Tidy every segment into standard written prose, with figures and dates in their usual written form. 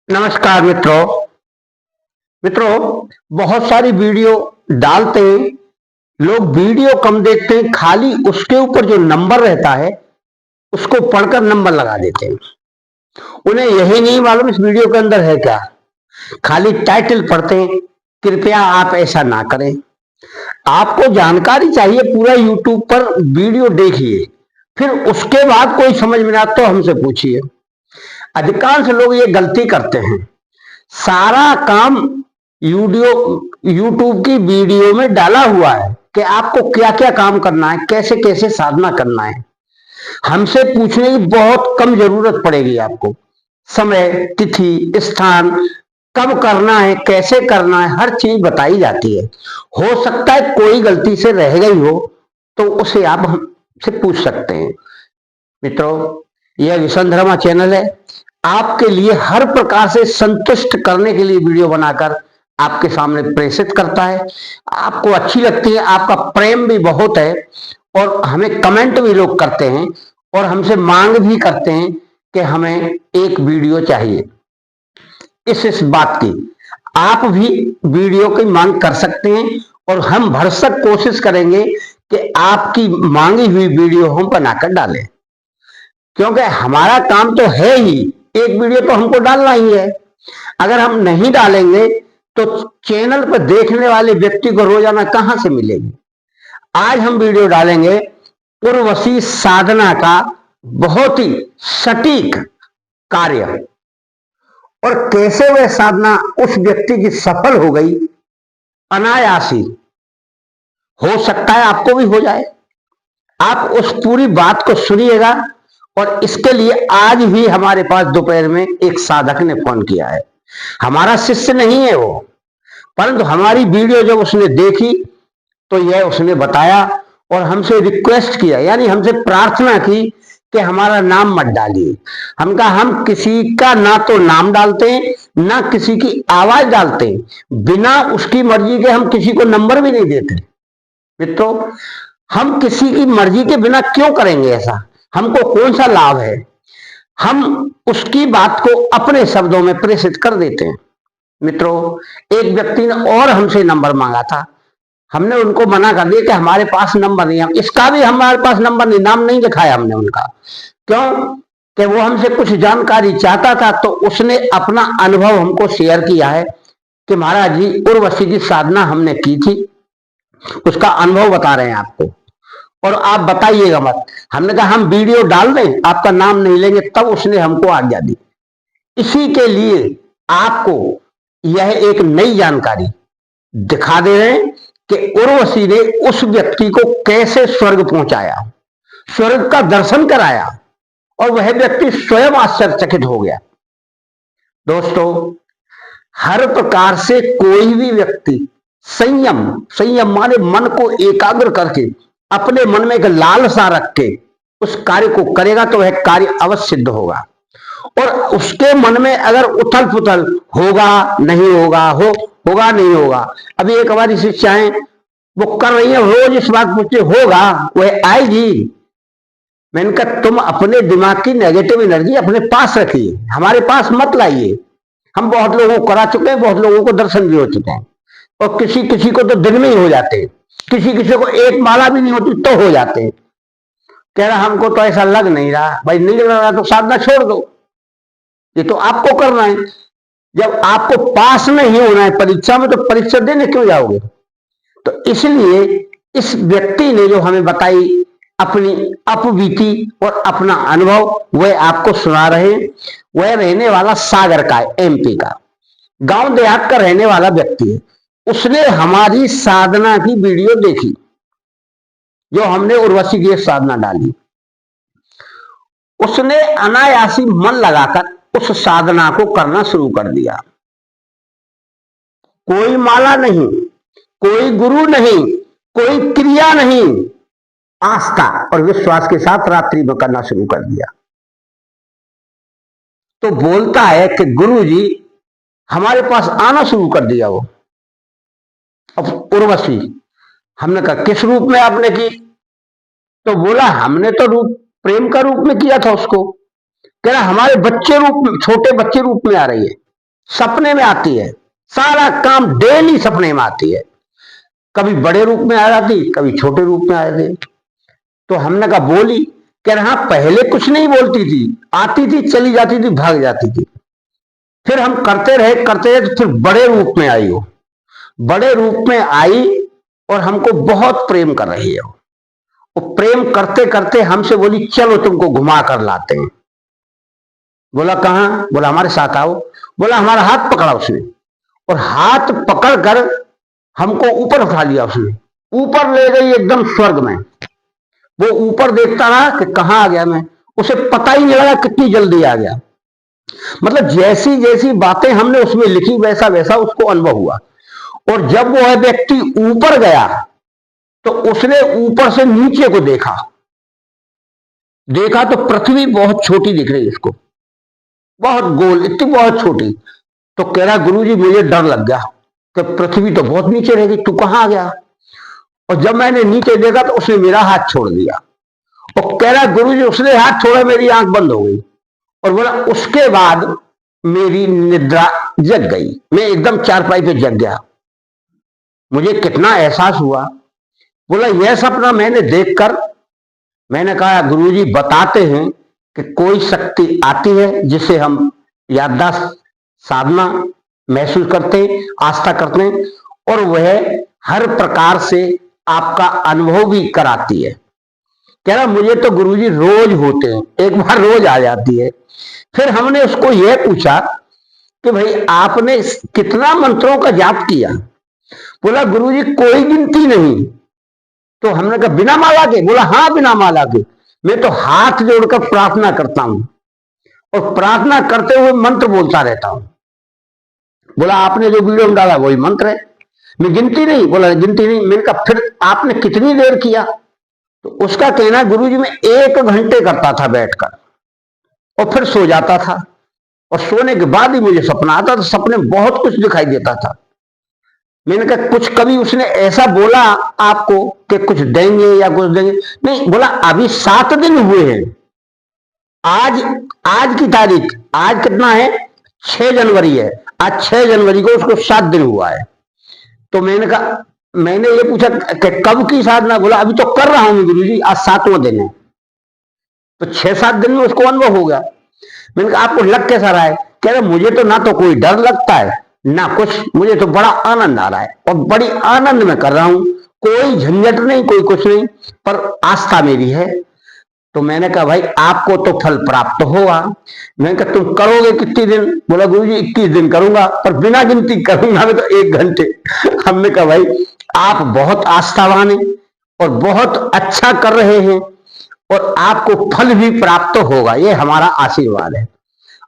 नमस्कार मित्रों। बहुत सारी वीडियो डालते हैं, लोग वीडियो कम देखते हैं, खाली उसके ऊपर जो नंबर रहता है उसको पढ़कर नंबर लगा देते हैं। उन्हें यही नहीं मालूम इस वीडियो के अंदर है क्या, खाली टाइटल पढ़ते हैं। कृपया आप ऐसा ना करें। आपको जानकारी चाहिए, पूरा यूट्यूब पर वीडियो देखिए, फिर उसके बाद कोई समझ में ना तो हमसे पूछिए। अधिकांश लोग ये गलती करते हैं, सारा काम यूट्यूब की वीडियो में डाला हुआ है कि आपको क्या क्या काम करना है, कैसे कैसे साधना करना है। हमसे पूछने की बहुत कम जरूरत पड़ेगी आपको। समय, तिथि, स्थान, कब करना है, कैसे करना है, हर चीज बताई जाती है। हो सकता है कोई गलती से रह गई हो तो उसे आप हमसे पूछ सकते हैं। मित्रों, यह विसंधर्मा चैनल है, आपके लिए हर प्रकार से संतुष्ट करने के लिए वीडियो बनाकर आपके सामने प्रेषित करता है। आपको अच्छी लगती है, आपका प्रेम भी बहुत है और हमें कमेंट भी लोग करते हैं और हमसे मांग भी करते हैं कि हमें एक वीडियो चाहिए। इस बात की आप भी वीडियो की मांग कर सकते हैं और हम भरसक कोशिश करेंगे कि आपकी मांगी हुई वीडियो हम बनाकर डालें, क्योंकि हमारा काम तो है ही, एक वीडियो तो हमको डालना ही है। अगर हम नहीं डालेंगे तो चैनल पर देखने वाले व्यक्ति को रोजाना कहां से मिलेगी। आज हम वीडियो डालेंगे उर्वशी साधना का बहुत ही सटीक कार्य, और कैसे वह साधना उस व्यक्ति की सफल हो गई अनायासी। हो सकता है आपको भी हो जाए। आप उस पूरी बात को सुनिएगा। और इसके लिए आज भी हमारे पास दोपहर में एक साधक ने फोन किया है। हमारा शिष्य नहीं है वो, परंतु हमारी वीडियो जब उसने देखी तो यह उसने बताया और हमसे रिक्वेस्ट किया, यानी हमसे प्रार्थना की कि हमारा नाम मत डालिए। हम कहा हम किसी का ना तो नाम डालते हैं ना किसी की आवाज डालते हैं, बिना उसकी मर्जी के हम किसी को नंबर भी नहीं देते। मित्रों, हम किसी की मर्जी के बिना क्यों करेंगे ऐसा, हमको कौन सा लाभ है। हम उसकी बात को अपने शब्दों में प्रेषित कर देते हैं। मित्रों, एक व्यक्ति ने और हमसे नंबर मांगा था, हमने उनको मना कर दिया कि हमारे पास नंबर नहीं है। इसका भी हमारे पास नंबर नहीं, नाम नहीं दिखाया हमने उनका। क्यों कि वो हमसे कुछ जानकारी चाहता था, तो उसने अपना अनुभव हमको शेयर किया है कि महाराज जी उर्वशी की साधना हमने की थी, उसका अनुभव बता रहे हैं आपको और आप बताइएगा मत। हमने कहा हम वीडियो डाल दें, आपका नाम नहीं लेंगे, तब उसने हमको आज्ञा दी। इसी के लिए आपको यह एक नई जानकारी दिखा दे रहे हैं कि उर्वशी ने उस व्यक्ति को कैसे स्वर्ग पहुंचाया, स्वर्ग का दर्शन कराया और वह व्यक्ति स्वयं आश्चर्यचकित हो गया। दोस्तों, हर प्रकार से कोई भी व्यक्ति संयम माने मन को एकाग्र करके अपने मन में एक लालसा रख के उस कार्य को करेगा तो वह कार्य अवश्य सिद्ध होगा। और उसके मन में अगर उथल पुथल होगा नहीं होगा, होगा नहीं होगा। अभी एक हमारी शिक्षाएं वो कर रही है, रोज इस बात पूछते होगा वह आएगी। मैंने कहा तुम अपने दिमाग की नेगेटिव एनर्जी अपने पास रखिए, हमारे पास मत लाइए। हम बहुत लोगों को करा चुके हैं, बहुत लोगों को दर्शन भी हो चुके हैं, और किसी किसी को तो दिन में ही हो जाते हैं, किसी किसी को एक माला भी नहीं होती तो हो जाते हैं। कह रहा हमको तो ऐसा लग नहीं रहा। भाई नहीं लग रहा तो साधना छोड़ दो, ये तो आपको करना है। जब आपको पास नहीं होना है परीक्षा में तो परीक्षा देने क्यों जाओगे। तो इसलिए इस व्यक्ति ने जो हमें बताई अपनी अपबीती और अपना अनुभव, वह आपको सुना रहे हैं। वह रहने वाला सागर का है, एमपी का, गांव देहात का रहने वाला व्यक्ति है। उसने हमारी साधना की वीडियो देखी जो हमने उर्वशी की साधना डाली। उसने अनायासी मन लगाकर उस साधना को करना शुरू कर दिया। कोई माला नहीं, कोई गुरु नहीं, कोई क्रिया नहीं, आस्था और विश्वास के साथ रात्रि में करना शुरू कर दिया। तो बोलता है कि गुरु जी हमारे पास आना शुरू कर दिया वो। अब उर्वशी, हमने कहा किस रूप में आपने की। तो बोला हमने तो रूप प्रेम का रूप में किया था उसको। कह रहा हमारे बच्चे रूप में, छोटे बच्चे रूप में आ रही है। सपने में आती है, सारा काम डेली सपने में आती है। कभी बड़े रूप में आ जाती, कभी छोटे रूप में आ जाती। तो हमने कहा बोली, कह रहा पहले कुछ नहीं बोलती थी, आती थी चली जाती थी भाग जाती थी। फिर हम करते रहे तो फिर बड़े रूप में आई हो, बड़े रूप में आई और हमको बहुत प्रेम कर रही है। वो प्रेम करते करते हमसे बोली चलो तुमको घुमा कर लाते हैं। बोला कहां? बोला हमारे साथ आओ। बोला हमारा हाथ पकड़ा उसने और हाथ पकड़ कर हमको ऊपर उठा लिया उसने, ऊपर ले गई एकदम स्वर्ग में। वो ऊपर देखता रहा कि कहां आ गया मैं, उसे पता ही नहीं लगा कितनी जल्दी आ गया। मतलब जैसी जैसी बातें हमने उसमें लिखी वैसा वैसा उसको अनुभव हुआ। और जब वो व्यक्ति ऊपर गया तो उसने ऊपर से नीचे को देखा तो पृथ्वी बहुत छोटी दिख रही उसको, बहुत गोल, इतनी बहुत छोटी। तो कह रहा गुरुजी मुझे डर लग गया कि पृथ्वी तो बहुत नीचे रहेगी, तू कहां आ गया? और जब मैंने नीचे देखा तो उसने मेरा हाथ छोड़ दिया और कह रहा गुरुजी उसने हाथ छोड़ा, मेरी आंख बंद हो गई। और बोला उसके बाद मेरी निद्रा जग गई, मैं एकदम चारपाई पे जग गया। मुझे कितना एहसास हुआ। बोला यह सपना मैंने देखकर, मैंने कहा गुरुजी बताते हैं कि कोई शक्ति आती है जिसे हम याददाश्त साधना महसूस करते हैं, आस्था करते हैं, और वह हर प्रकार से आपका अनुभव भी कराती है। कह रहा मुझे तो गुरुजी रोज होते हैं, एक बार रोज आ जाती है। फिर हमने उसको यह पूछा कि भाई आपने कितना मंत्रों का जाप किया? बोला गुरुजी कोई गिनती नहीं। तो हमने कहा बिना माला के? बोला हाँ बिना माला के, मैं तो हाथ जोड़कर प्रार्थना करता हूं और प्रार्थना करते हुए मंत्र बोलता रहता हूं। बोला आपने जो वीडियो में डाला वही मंत्र है, मैं गिनती नहीं। बोला गिनती नहीं। मैंने कहा फिर आपने कितनी देर किया? तो उसका कहना गुरुजी मैं 1 घंटे करता था बैठकर और फिर सो जाता था, और सोने के बाद ही मुझे सपना आता था, सपने बहुत कुछ दिखाई देता था। मैंने कहा कुछ कभी उसने ऐसा बोला आपको कि कुछ देंगे या कुछ देंगे? नहीं। बोला अभी 7 दिन हुए हैं, आज की तारीख, आज कितना है? 6 जनवरी है, आज 6 जनवरी को उसको 7 दिन हुआ है। तो मैंने कहा, मैंने ये पूछा कि कब की साधना? बोला अभी तो कर रहा हूं गुरुजी, आज 7वां दिन है। तो 6-7 दिन में उसको अनुभव हो गया। मैंने कहा आपको लग कैसा रहा है? कह रहे मुझे तो ना तो कोई डर लगता है ना कुछ, मुझे तो बड़ा आनंद आ रहा है और बड़ी आनंद में कर रहा हूं, कोई झंझट नहीं, कोई कुछ नहीं, पर आस्था मेरी है। तो मैंने कहा भाई आपको तो फल प्राप्त होगा। मैंने कहा तुम करोगे कितने दिन? बोला गुरुजी 21 दिन करूंगा, पर बिना गिनती करूंगा मैं तो 1 घंटे। हमने कहा भाई आप बहुत आस्थावान हैं और बहुत अच्छा कर रहे हैं और आपको फल भी प्राप्त होगा, ये हमारा आशीर्वाद है।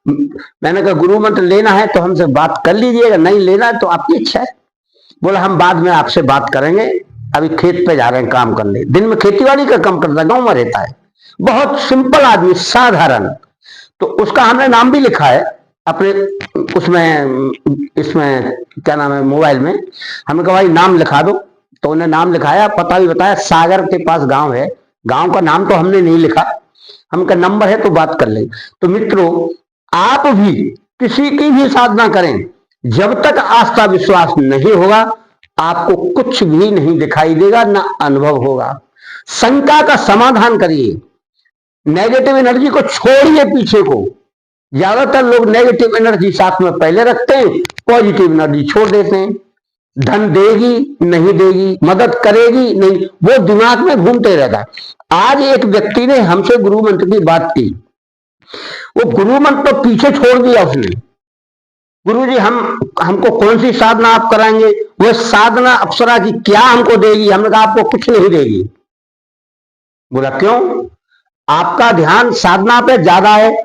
मैंने कहा गुरु मंत्र लेना है तो हमसे बात कर लीजिएगा, नहीं लेना है तो आपकी इच्छा है। बोला हम बाद में आपसे बात करेंगे, अभी खेत पे जा रहे हैं काम करने। दिन में खेतीबाड़ी का काम करता है, गांव में रहता है, बहुत सिंपल आदमी, साधारण। तो उसका हमने नाम भी लिखा है अपने उसमें, इसमें क्या नाम है मोबाइल में। हमने कहा भाई नाम लिखा दो, तो उन्हें नाम लिखाया, पता भी बताया, सागर के पास गांव है। गांव का नाम तो हमने नहीं लिखा, हमका नंबर है तो बात कर ले। तो मित्रों आप भी किसी की भी साधना करें, जब तक आस्था विश्वास नहीं होगा आपको कुछ भी नहीं दिखाई देगा, ना अनुभव होगा। शंका का समाधान करिए, नेगेटिव एनर्जी को छोड़िए पीछे को। ज्यादातर लोग नेगेटिव एनर्जी साथ में पहले रखते हैं, पॉजिटिव एनर्जी छोड़ देते हैं। धन देगी नहीं देगी, मदद करेगी नहीं, वो दिमाग में घूमते रहता है। आज एक व्यक्ति ने हमसे गुरु मंत्र की बात की, वो गुरु मंत्र तो पीछे छोड़ दिया उसने। गुरुजी हमको कौन सी साधना आप कराएंगे? वो साधना अप्सरा की क्या हमको देगी? हमने कहा आपको कुछ नहीं देगी। बोला क्यों? आपका ध्यान साधना पे ज्यादा है,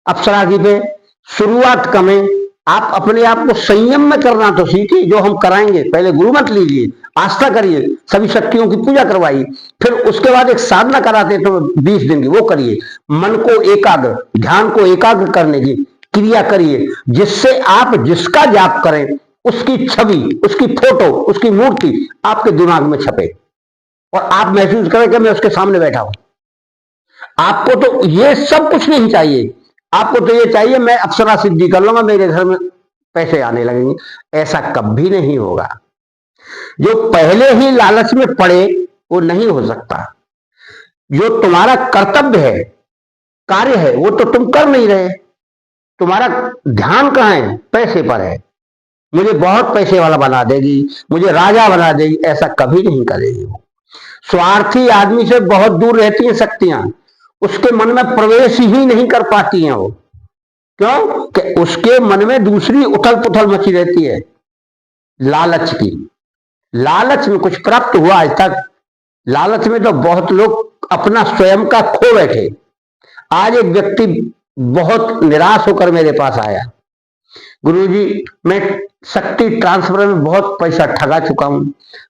अप्सरा की पे शुरुआत कम है। आप अपने आप को संयम में करना तो सीखिए, जो हम कराएंगे। पहले गुरु मंत्र लीजिए, आस्था करिए, सभी शक्तियों की पूजा करवाइए, फिर उसके बाद एक साधना कराते हैं तो 20 दिन की वो करिए। मन को एकाग्र, ध्यान को एकाग्र करने की क्रिया करिए, जिससे आप जिसका जाप करें उसकी छवि, उसकी फोटो, उसकी मूर्ति आपके दिमाग में छपे और आप महसूस करें कि मैं उसके सामने बैठा हूं। आपको तो ये सब कुछ नहीं चाहिए, आपको तो ये चाहिए मैं अप्सरा सिद्धि कर लूंगा, मेरे घर में पैसे आने लगेंगे। ऐसा कभी नहीं होगा। जो पहले ही लालच में पड़े वो नहीं हो सकता। जो तुम्हारा कर्तव्य है, कार्य है, वो तो तुम कर नहीं रहे। तुम्हारा ध्यान कहाँ है? पैसे पर है। मुझे बहुत पैसे वाला बना देगी, मुझे राजा बना देगी, ऐसा कभी नहीं करेगी वो। स्वार्थी आदमी से बहुत दूर रहती हैं शक्तियां, उसके मन में प्रवेश ही नहीं कर पाती हैं वो। क्यों? कि उसके मन में दूसरी उथल पुथल मची रहती है, लालच की। लालच में कुछ प्राप्त हुआ आज तक? लालच में तो बहुत लोग अपना स्वयं का खो बैठे। आज एक व्यक्ति बहुत निराश होकर मेरे पास आया, गुरुजी मैं शक्ति ट्रांसफर में बहुत पैसा ठगा चुका हूं।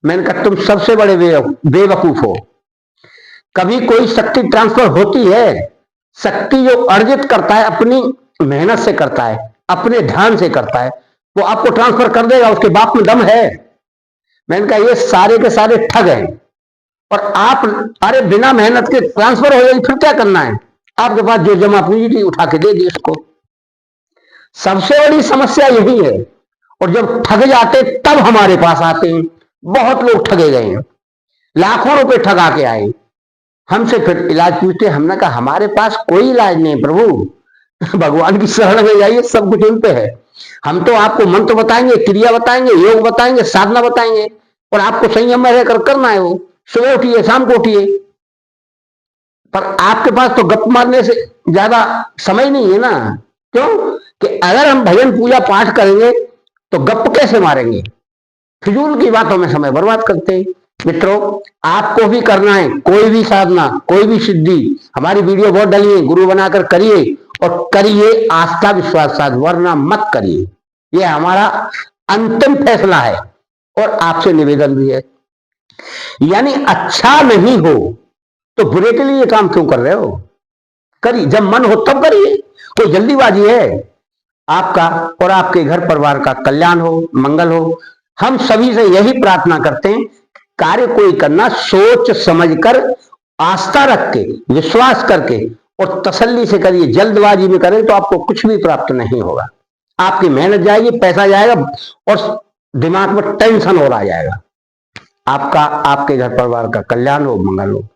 मैंने कहा तुम सबसे बड़े बेवकूफ हो। कभी कोई शक्ति ट्रांसफर होती है? शक्ति जो अर्जित करता है अपनी मेहनत से करता है, अपने ध्यान से करता है, वो आपको ट्रांसफर कर देगा, उसके बाप में दम है। मैंने कहा ये सारे के सारे ठग हैं। और आप अरे बिना मेहनत के ट्रांसफर हो जाएगी, फिर क्या करना है? आपके पास जो जमा पूंजी थी उठा के दे दी उसको। सबसे बड़ी समस्या यही है। और जब ठग जाते तब हमारे पास आते हैं। बहुत लोग ठगे गए हैं, लाखों रुपए ठगा के आए, हमसे फिर इलाज पूछते। हमने कहा हमारे पास कोई इलाज नहीं प्रभु, भगवान की शरण में जाइए, सब कुछ उन पे है। हम तो आपको मंत्र बताएंगे, क्रिया बताएंगे, योग बताएंगे, साधना बताएंगे, और आपको संयम में रहकर करना है वो। सुबह उठिए, शाम को उठिए। पर आपके पास तो गप मारने से ज्यादा समय नहीं है ना। क्यों? कि अगर हम भजन पूजा पाठ करेंगे तो गप कैसे मारेंगे? फिजूल की बातों में समय बर्बाद करते हैं। मित्रों, आपको भी करना है कोई भी साधना, कोई भी सिद्धि। हमारी वीडियो बहुत डली है, गुरु बनाकर करिए, और करिए आस्था विश्वास साथ, वरना मत करिए। यह हमारा अंतिम फैसला है। और आपसे निवेदन भी है, यानी अच्छा नहीं हो तो बुरे के लिए काम क्यों कर रहे हो? करिए, जब मन हो तब करिए। कोई जल्दीबाजी है? आपका और आपके घर परिवार का कल्याण हो, मंगल हो। हम सभी से यही प्रार्थना करते हैं, कार्य कोई करना सोच समझकर, आस्था रख के, विश्वास करके और तसल्ली से करिए। जल्दबाजी में करें तो आपको कुछ भी प्राप्त नहीं होगा। आपकी मेहनत जाएगी, पैसा जाएगा, और दिमाग में टेंशन और आ जाएगा। आपका, आपके घर परिवार का कल्याण हो, मंगल हो।